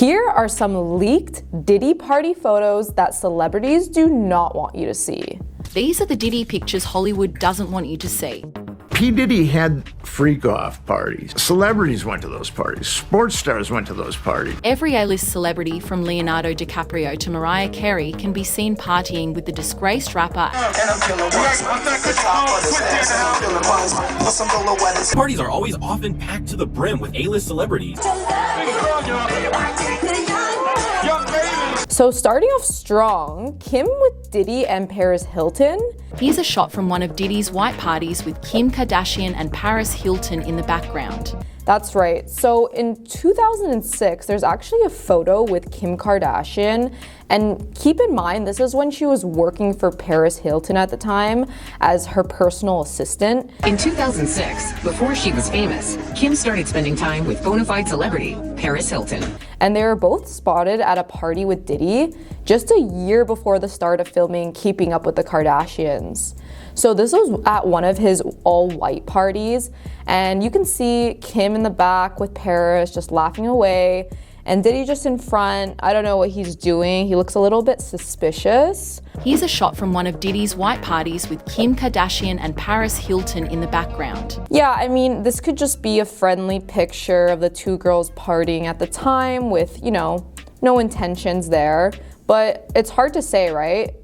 Here are some leaked Diddy party photos that celebrities do not want you to see. These are the Diddy pictures Hollywood doesn't want you to see. P. Diddy had freak-off parties. Celebrities went to those parties. Sports stars went to those parties. Every A-list celebrity from Leonardo DiCaprio to Mariah Carey can be seen partying with the disgraced rapper. Parties are always often packed to the brim with A-list celebrities. So starting off strong, Kim with Diddy and Paris Hilton. Here's a shot from one of Diddy's white parties with Kim Kardashian and Paris Hilton in the background. That's right. So in 2006, there's actually a photo with Kim Kardashian. And keep in mind, this is when she was working for Paris Hilton at the time as her personal assistant. In 2006, before she was famous, Kim started spending time with bona fide celebrity Paris Hilton. And they were both spotted at a party with Diddy just a year before the start of filming Keeping Up with the Kardashians. So this was at one of his all-white parties, and you can see Kim in the back with Paris just laughing away, and Diddy just in front. I don't know what he's doing. He looks a little bit suspicious. Here's a shot from one of Diddy's white parties with Kim Kardashian and Paris Hilton in the background. Yeah, I mean, this could just be a friendly picture of the two girls partying at the time with, no intentions there. But it's hard to say, right?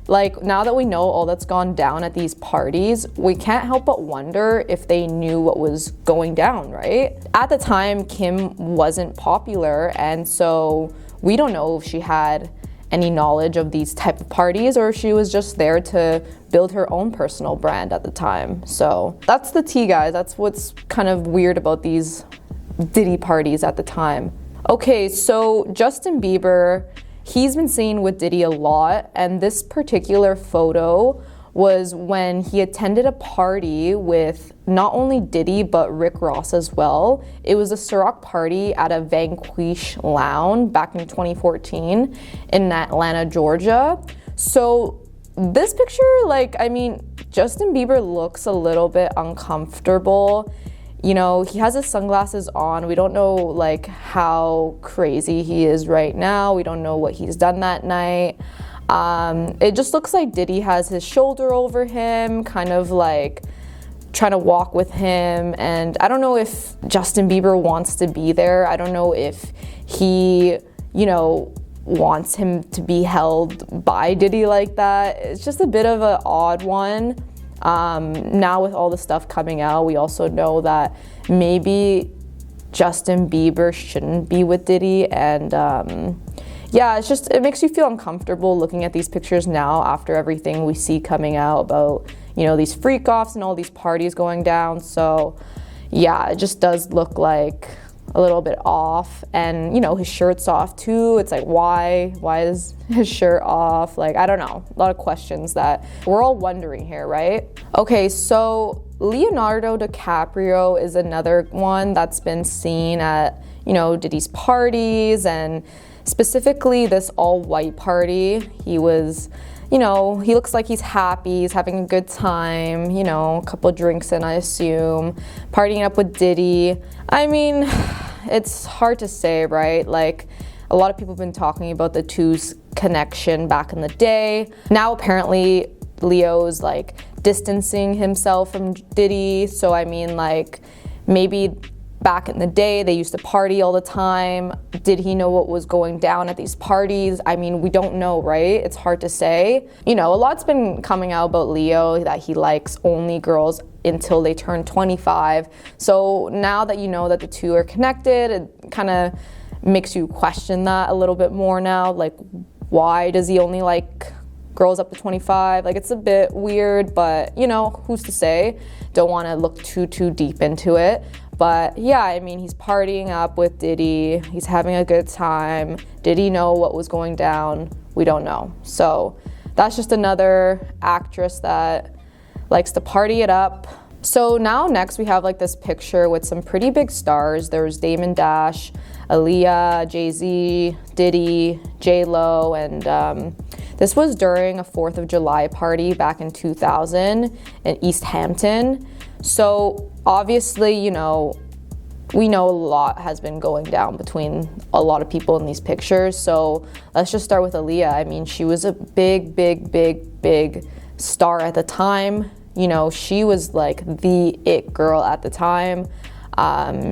Like, now that we know all that's gone down at these parties, we can't help but wonder if they knew what was going down, right? At the time, Kim wasn't popular, and so we don't know if she had any knowledge of these type of parties or if she was just there to build her own personal brand at the time. So that's the tea, guys. That's what's kind of weird about these Diddy parties at the time. Okay, so Justin Bieber, he's been seen with Diddy a lot, and this particular photo was when he attended a party with not only Diddy but Rick Ross as well. It was a Ciroc party at a Vanquish Lounge back in 2014 in Atlanta, Georgia. So this picture, Justin Bieber looks a little bit uncomfortable. He has his sunglasses on. We don't know how crazy he is right now. We don't know what he's done that night. It just looks like Diddy has his shoulder over him, kind of trying to walk with him. And I don't know if Justin Bieber wants to be there. I don't know if he, wants him to be held by Diddy like that. It's just a bit of an odd one. Now with all the stuff coming out, we also know that maybe Justin Bieber shouldn't be with Diddy, and it makes you feel uncomfortable looking at these pictures now after everything we see coming out about, these freak-offs and all these parties going down. So yeah, it just does look like a little bit off, and his shirt's off too. It's like, why is his shirt off? I don't know, a lot of questions that we're all wondering here, right? Okay, so Leonardo DiCaprio is another one that's been seen at Diddy's parties, and specifically this all-white party. He was, he looks like he's happy, he's having a good time, a couple drinks in, I assume, partying up with Diddy. I mean, it's hard to say, right? A lot of people have been talking about the two's connection back in the day. Now, apparently, Leo's, distancing himself from Diddy. So, I mean, maybe back in the day, they used to party all the time. Did he know what was going down at these parties? I mean, we don't know, right? It's hard to say. A lot's been coming out about Leo, that he likes only girls until they turn 25. So now that you know that the two are connected, it kind of makes you question that a little bit more now. Why does he only like girls up to 25? It's a bit weird, but who's to say? Don't want to look too deep into it. But yeah, I mean, he's partying up with Diddy. He's having a good time. Did he know what was going down? We don't know. So that's just another actress that likes to party it up. So now next we have this picture with some pretty big stars. There's Damon Dash, Aaliyah, Jay-Z, Diddy, J-Lo, and this was during a 4th of July party back in 2000 in East Hampton. So obviously, we know a lot has been going down between a lot of people in these pictures. So let's just start with Aaliyah. I mean, she was a big star at the time. You know, she was like the it girl at the time.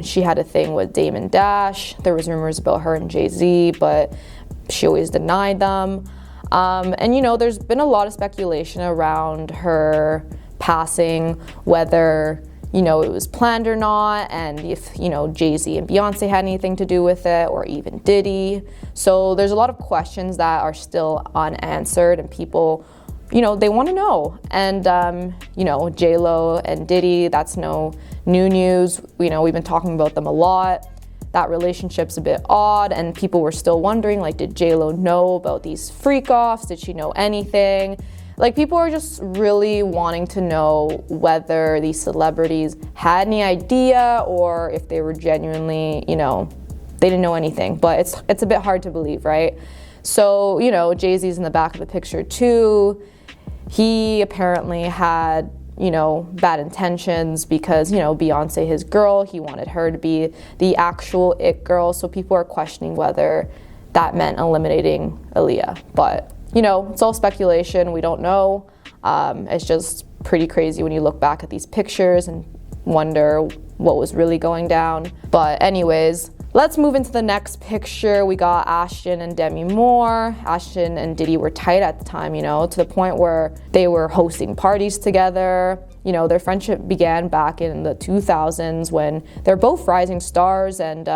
She had a thing with Damon Dash. There was rumors about her and Jay-Z, but she always denied them. And you know, there's been a lot of speculation around her passing, whether, you know, it was planned or not, and if, you know, Jay-Z and Beyonce had anything to do with it, or even Diddy. So there's a lot of questions that are still unanswered, and people, you know, they want to know. And, you know, J-Lo and Diddy, that's no new news. You know, we've been talking about them a lot. That relationship's a bit odd, and people were still wondering, like, did J-Lo know about these freak-offs? Did she know anything? Like, people are just really wanting to know whether these celebrities had any idea, or if they were genuinely, you know, they didn't know anything. But it's a bit hard to believe, right? So, you know, Jay-Z's in the back of the picture too. He apparently had, you know, bad intentions because, you know, Beyonce, his girl, he wanted her to be the actual it girl. So people are questioning whether that meant eliminating Aaliyah. But, you know, it's all speculation. We don't know. It's just pretty crazy when you look back at these pictures and wonder what was really going down. But anyways, let's move into the next picture. We got Ashton and Demi Moore. Ashton and Diddy were tight at the time, you know, to the point where they were hosting parties together. You know, their friendship began back in the 2000s when they're both rising stars. And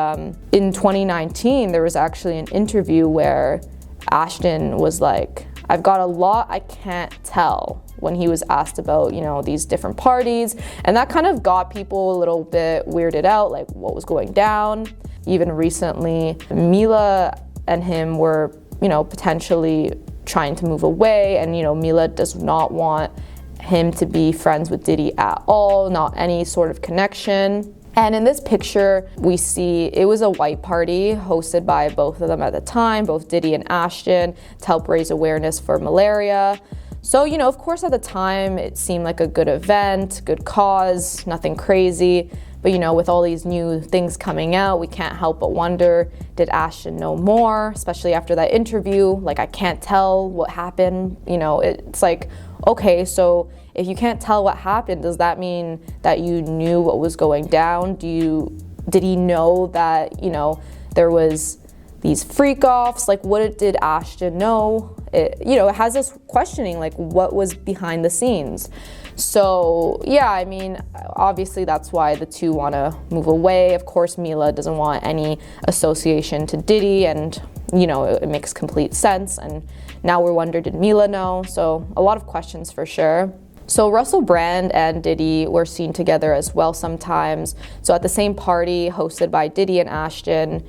in 2019, there was actually an interview where Ashton was like, I've got a lot I can't tell, when he was asked about, you know, these different parties. And that kind of got people a little bit weirded out, like what was going down. Even recently, Mila and him were, you know, potentially trying to move away. And, you know, Mila does not want him to be friends with Diddy at all, not any sort of connection. And in this picture, we see it was a white party hosted by both of them at the time, both Diddy and Ashton, to help raise awareness for malaria. So, you know, of course, at the time, it seemed like a good event, good cause, nothing crazy. But, you know, with all these new things coming out, we can't help but wonder, did Ashton know more, especially after that interview? Like, I can't tell what happened. You know, it's like, okay, so if you can't tell what happened, does that mean that you knew what was going down? Did he know that, you know, there was these freak-offs? Like, what did Ashton know? You know, it has us questioning, like, what was behind the scenes? So, yeah, I mean, obviously that's why the two want to move away. Of course, Mila doesn't want any association to Diddy, and, you know, it makes complete sense. And now we're wondering, did Mila know? So, a lot of questions for sure. So Russell Brand and Diddy were seen together as well sometimes. So at the same party hosted by Diddy and Ashton,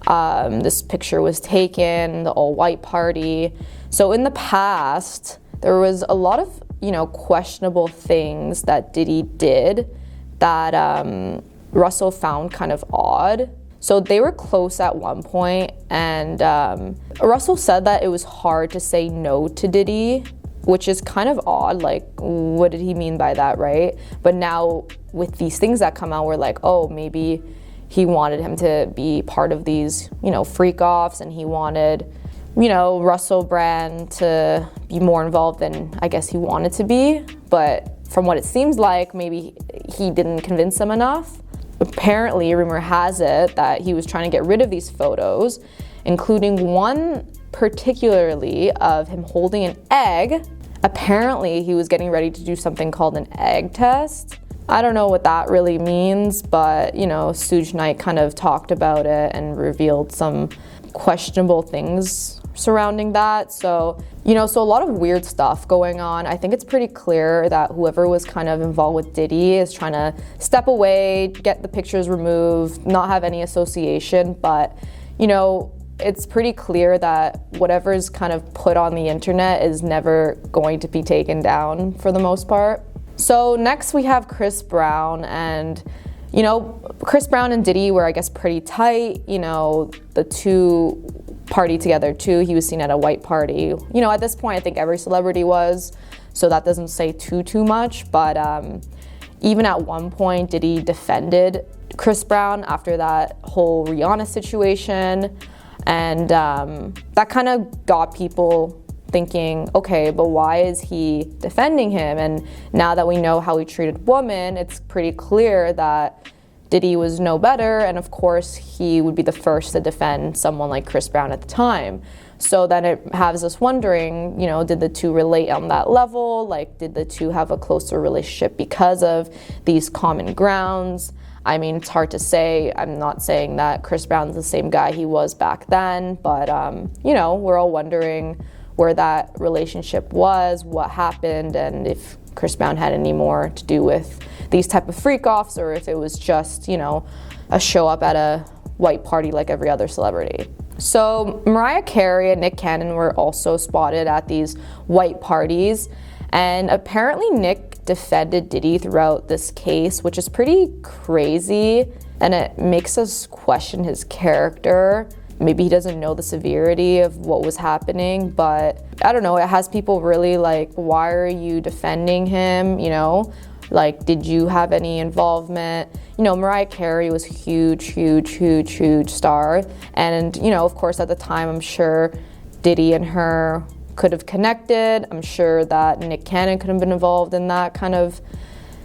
this picture was taken, the all-white party. So in the past, there was a lot of, you know, questionable things that Diddy did that Russell found kind of odd. So they were close at one point, and Russell said that it was hard to say no to Diddy, which is kind of odd. Like, what did he mean by that, right? But now with these things that come out, we're like, oh, maybe he wanted him to be part of these, you know, freak-offs, and he wanted, you know, Russell Brand to be more involved than I guess he wanted to be. But from what it seems like, maybe he didn't convince him enough. Apparently, rumor has it that he was trying to get rid of these photos, including one particularly of him holding an egg. Apparently, he was getting ready to do something called an egg test. I don't know what that really means, but, you know, Suge Knight kind of talked about it and revealed some questionable things surrounding that. So, you know, so a lot of weird stuff going on. I think it's pretty clear that whoever was kind of involved with Diddy is trying to step away, get the pictures removed, not have any association. But, you know, it's pretty clear that whatever is kind of put on the internet is never going to be taken down for the most part. So next we have Chris Brown, and, you know, Chris Brown and Diddy were, I guess, pretty tight. You know, the two partied together too. He was seen at a white party. You know, at this point, I think every celebrity was, so that doesn't say too much. But even at one point, Diddy defended Chris Brown after that whole Rihanna situation. And that kind of got people thinking, okay, but why is he defending him? And now that we know how he treated women, it's pretty clear that Diddy was no better, and of course he would be the first to defend someone like Chris Brown at the time. So then it has us wondering, you know, did the two relate on that level? Like, did the two have a closer relationship because of these common grounds? I mean, it's hard to say. I'm not saying that Chris Brown's the same guy he was back then, but, you know, we're all wondering where that relationship was, what happened, and if Chris Brown had any more to do with these type of freak-offs, or if it was just, you know, a show up at a white party like every other celebrity. So Mariah Carey and Nick Cannon were also spotted at these white parties, and apparently Nick defended Diddy throughout this case, which is pretty crazy, and it makes us question his character. Maybe he doesn't know the severity of what was happening, but I don't know, it has people really like, why are you defending him, you know? Like, did you have any involvement? You know, Mariah Carey was huge star. And, you know, of course, at the time, I'm sure Diddy and her could have connected. I'm sure that Nick Cannon could have been involved in that kind of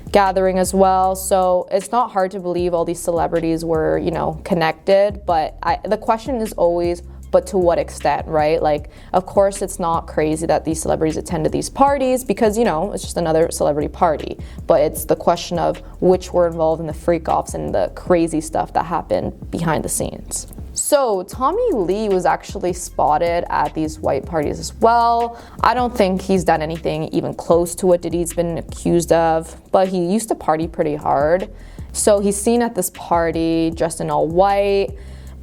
gathering as well. So it's not hard to believe all these celebrities were, you know, connected. But the question is always, but to what extent, right? Like, of course, it's not crazy that these celebrities attended these parties because, you know, it's just another celebrity party. But it's the question of which were involved in the freak-offs and the crazy stuff that happened behind the scenes. So Tommy Lee was actually spotted at these white parties as well. I don't think he's done anything even close to what Diddy's been accused of, but he used to party pretty hard. So he's seen at this party dressed in all white,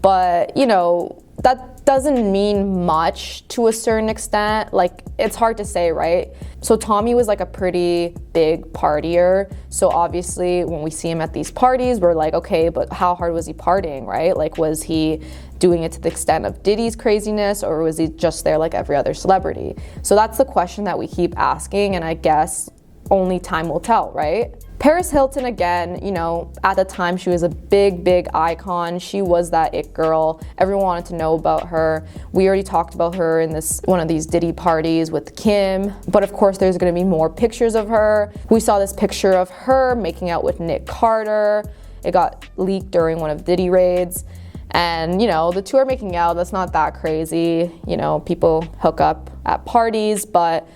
but, you know, that doesn't mean much to a certain extent. Like, it's hard to say, right? So Tommy was like a pretty big partier. So obviously when we see him at these parties, we're like, okay, but how hard was he partying, right? Like, was he doing it to the extent of Diddy's craziness, or was he just there like every other celebrity? So that's the question that we keep asking, and I guess only time will tell, right? Paris Hilton, again, you know, at the time she was a big icon. She was that it girl. Everyone wanted to know about her. We already talked about her in one of these Diddy parties with Kim, but of course there's gonna be more pictures of her. We saw this picture of her making out with Nick Carter. It got leaked during one of Diddy raids. And, you know, the two are making out. That's not that crazy. You know, people hook up at parties, but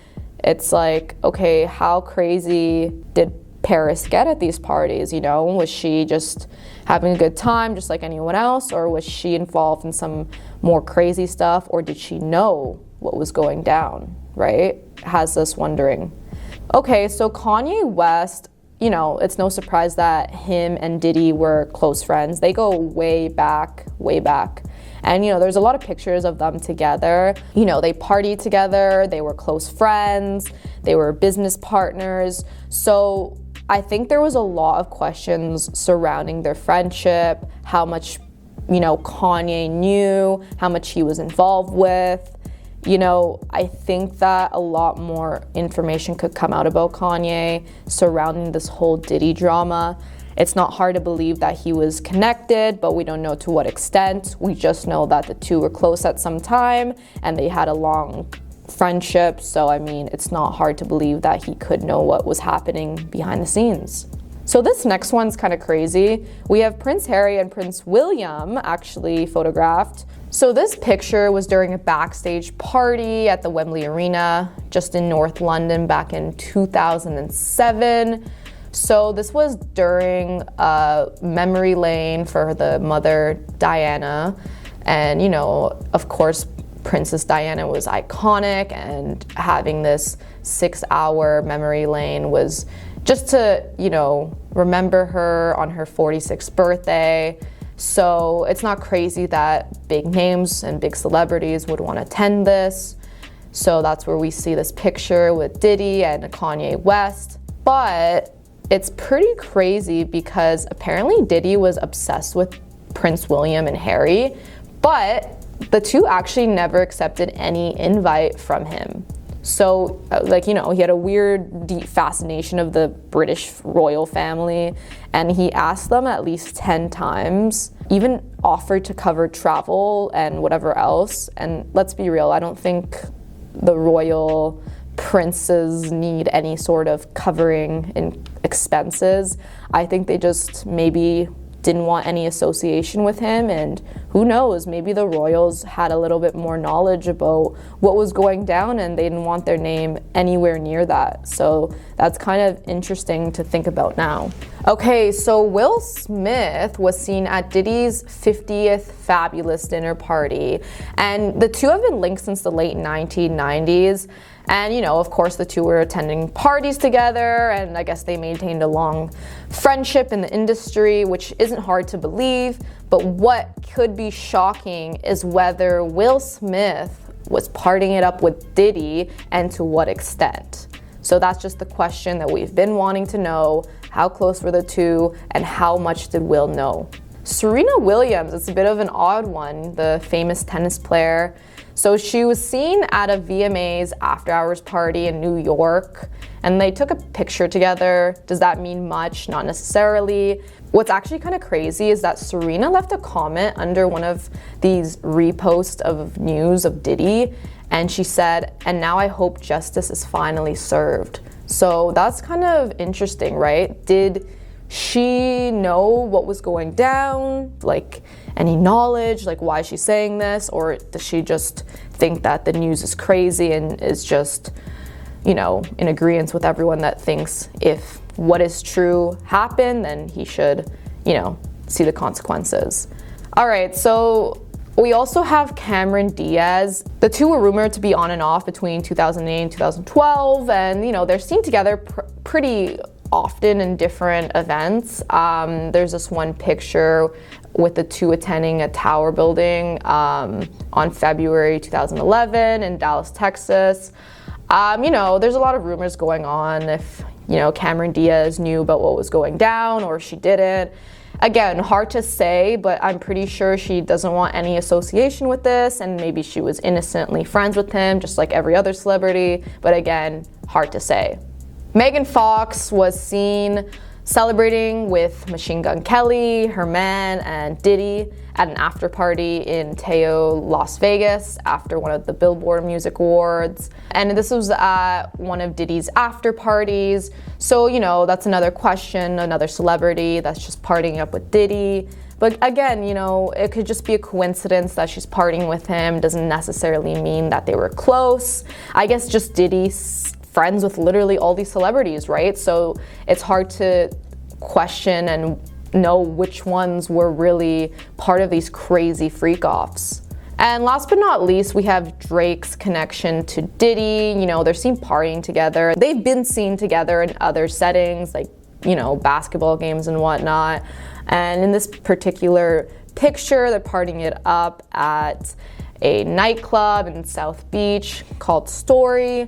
it's like, okay, how crazy did Paris get at these parties? You know, was she just having a good time just like anyone else, or was she involved in some more crazy stuff, or did she know what was going down, right? Has us wondering. Okay, so Kanye West, you know, it's no surprise that him and Diddy were close friends. They go way back. And, you know, there's a lot of pictures of them together. You know, they partied together, they were close friends, they were business partners. So I think there was a lot of questions surrounding their friendship, how much, you know, Kanye knew, how much he was involved with. You know, I think that a lot more information could come out about Kanye surrounding this whole Diddy drama. It's not hard to believe that he was connected, but we don't know to what extent. We just know that the two were close at some time and they had a long friendship. So, I mean, it's not hard to believe that he could know what was happening behind the scenes. So this next one's kind of crazy. We have Prince Harry and Prince William actually photographed. So this picture was during a backstage party at the Wembley Arena, just in North London back in 2007. So this was during memory lane for the mother, Diana. And, you know, of course, Princess Diana was iconic, and having this 6-hour memory lane was just to, you know, remember her on her 46th birthday. So it's not crazy that big names and big celebrities would want to attend this. So that's where we see this picture with Diddy and Kanye West. But it's pretty crazy because apparently Diddy was obsessed with Prince William and Harry, but the two actually never accepted any invite from him. So, like, you know, he had a weird, deep fascination of the British royal family, and he asked them at least 10 times, even offered to cover travel and whatever else. And let's be real, I don't think the royal princes need any sort of covering in expenses. I think they just maybe didn't want any association with him, and who knows, maybe the royals had a little bit more knowledge about what was going down and they didn't want their name anywhere near that. So that's kind of interesting to think about now. Okay, so Will Smith was seen at Diddy's 50th Fabulous dinner party, and the two have been linked since the late 1990s. And, you know, of course, the two were attending parties together, and I guess they maintained a long friendship in the industry, which isn't hard to believe. But what could be shocking is whether Will Smith was partying it up with Diddy, and to what extent. So that's just the question that we've been wanting to know. How close were the two, and how much did Will know? Serena Williams, it's a bit of an odd one, the famous tennis player. So she was seen at a VMAs after hours party in New York, and they took a picture together. Does that mean much? Not necessarily. What's actually kind of crazy is that Serena left a comment under one of these reposts of news of Diddy, and she said, "And now I hope justice is finally served." So that's kind of interesting, right? Did she know what was going down? Like, any knowledge? Like, why is she saying this? Or does she just think that the news is crazy and is just, you know, in agreement with everyone that thinks if what is true happened, then he should, you know, see the consequences? All right, so we also have Cameron Diaz. The two were rumored to be on and off between 2008 and 2012, and, you know, they're seen together pretty often in different events. There's this one picture with the two attending a tower building on February 2011 in Dallas, Texas. You know, there's a lot of rumors going on if, you know, Cameron Diaz knew about what was going down or she didn't. Again, hard to say, but I'm pretty sure she doesn't want any association with this, and maybe she was innocently friends with him, just like every other celebrity. But again, hard to say. Megan Fox was seen celebrating with Machine Gun Kelly, her man, and Diddy at an after party in Teo, Las Vegas after one of the Billboard Music Awards. And this was at one of Diddy's after parties. So, you know, that's another question, another celebrity that's just partying up with Diddy. But again, you know, it could just be a coincidence that she's partying with him. Doesn't necessarily mean that they were close. I guess just Diddy's friends with literally all these celebrities, right? So it's hard to question and know which ones were really part of these crazy freak-offs. And last but not least, we have Drake's connection to Diddy. You know, they're seen partying together. They've been seen together in other settings, like, you know, basketball games and whatnot. And in this particular picture, they're partying it up at a nightclub in South Beach called Story.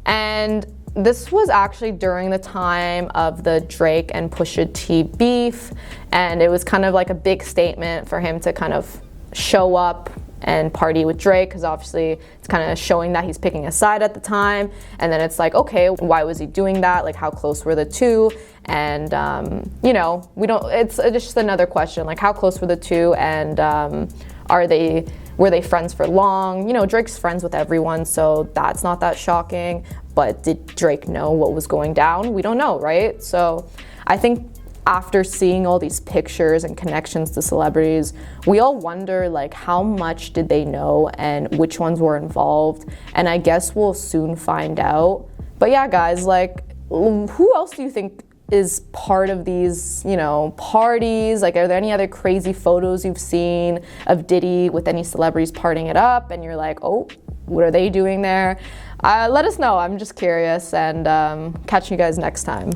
And this was actually during the time of the Drake and Pusha T beef, and it was kind of like a big statement for him to kind of show up and party with Drake, because obviously it's kind of showing that he's picking a side at the time. And then it's like, okay, why was he doing that? Like, how close were the two? And you know, it's just another question, like, how close were the two, and were they friends for long? You know, Drake's friends with everyone, so that's not that shocking. But did Drake know what was going down? We don't know, right? So I think after seeing all these pictures and connections to celebrities, we all wonder, like, how much did they know and which ones were involved? And I guess we'll soon find out. But yeah, guys, like, who else do you think is part of these, you know, parties? Like, are there any other crazy photos you've seen of Diddy with any celebrities partying it up and you're like, oh, what are they doing there? Let us know. I'm just curious, and catch you guys next time.